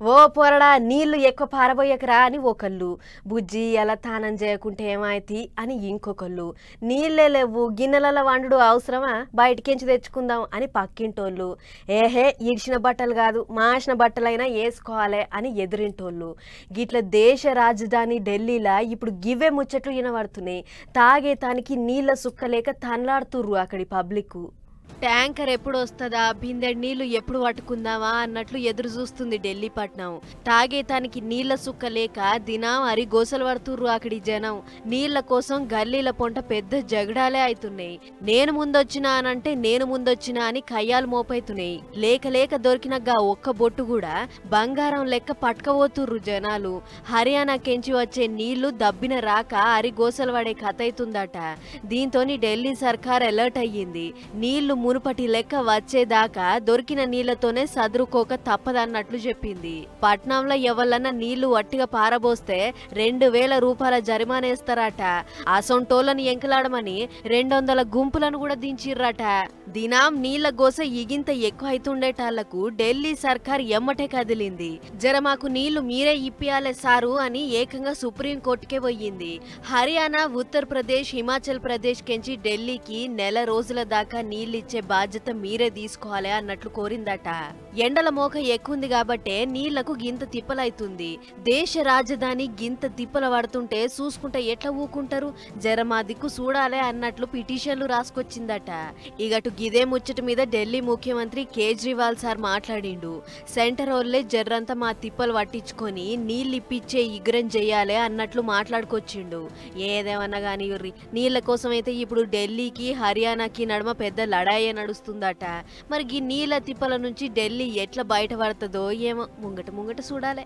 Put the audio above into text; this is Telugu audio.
ఓ పొరడా నీళ్లు ఎక్కువ పారబోయకరా అని ఒకళ్ళు, బుజ్జి ఎలా తానం చేయకుంటే ఏమైతి అని ఇంకొకళ్ళు, నీళ్ళే లేవు గిన్నెలలో వండుడు అవసరమా బయటికించి తెచ్చుకుందాం అని పక్కింటోళ్ళు, ఏహే ఇడిచిన బట్టలు కాదు మాసిన బట్టలైనా వేసుకోవాలి అని ఎదురింటోళ్ళు. గిట్ల దేశ రాజధాని ఢిల్లీలా ఇప్పుడు గివ్వే ముచ్చట్లు వినబడుతున్నాయి. తాగేతానికి నీళ్ళ సుక్కలేక తన్లాడుతుర్రు అక్కడి పబ్లిక్. ట్యాంకర్ ఎప్పుడు వస్తుందా, బిందెడు నీళ్లు ఎప్పుడు పట్టుకుందామా అన్నట్లు ఎదురు చూస్తుంది ఢిల్లీ పట్నం. తాగేతానికి నీళ్ల సుక్క లేక దినం అరిగోసలు పడుతుర్రు అక్కడి జనం. నీళ్ల కోసం గల్లీల పొంట పెద్ద జగడాలే అవుతున్నాయి. నేను ముందొచ్చినా అనంటే నేను ముందొచ్చినా అని కయ్యాలు మోపైతున్నాయి. లేక లేక దొరికినగా ఒక్క బొట్టు కూడా బంగారం లెక్క పట్టుకపోతుర్రు జనాలు. హర్యానా కెంచి వచ్చే నీళ్లు దబ్బిన రాక అరిగోసలు పడే కథ అవుతుందట. దీంతోని ఢిల్లీ సర్కార్ అలర్ట్ అయ్యింది. నీళ్లు మునుపటి లెక్క వచ్చేదాకా దొరికిన నీళ్లతోనే సదురుకోక తప్పదన్నట్లు చెప్పింది. పట్నంలో ఎవళ్ళన్నా నీళ్లు వట్టిగా పారబోస్తే 2000 రూపాయల జరిమానేస్తారట. అసొంటోళ్ళని ఎంకలాడమని 200 గుంపులను కూడా దించిర్రట. దినాం నీళ్ల గోస ఇగింత ఎక్కువ అవుతుండేటాళ్లకు ఢిల్లీ సర్కార్ ఎమ్మటే కదిలింది. జర మాకు నీళ్లు మీరే ఇప్పియాలే సారు అని ఏకంగా సుప్రీం కోర్టుకే పోయింది. హర్యానా, ఉత్తరప్రదేశ్, హిమాచల్ ప్రదేశ్ కెంచి ఢిల్లీకి నెల రోజుల దాకా నీళ్ళిచ్చే బాధ్యత మీరే తీసుకోవాలి అన్నట్లు కోరిందట. ఎండల మోక ఎక్కుంది కాబట్టే నీళ్లకు గింత తిప్పలైతుంది. దేశ రాజధాని గింత తిప్పల పడుతుంటే చూసుకుంటే ఎట్లా ఊకుంటారు, జర మా దిక్కు చూడాలే అన్నట్లు పిటిషన్లు రాసుకొచ్చిందట. ఇగటు గిదే ముచ్చట మీద ఢిల్లీ ముఖ్యమంత్రి కేజ్రీవాల్ సార్ మాట్లాడిండు. సెంటర్ ఓళ్ళే జర్రంతా మా తిప్పలు పట్టించుకొని నీళ్ళిప్పిచ్చే ఇగ్రం చెయ్యాలే అన్నట్లు మాట్లాడుకొచ్చిండు. ఏదేమన్నా గాని నీళ్ల కోసం అయితే ఇప్పుడు ఢిల్లీకి హర్యానాకి నడుమ పెద్ద లడాయే నడుస్తుందట. మరి ఈ నీళ్ల తిప్పల నుంచి ఢిల్లీ ఎట్లా బయటపడుతుందో ఏమో ముంగట చూడాలే.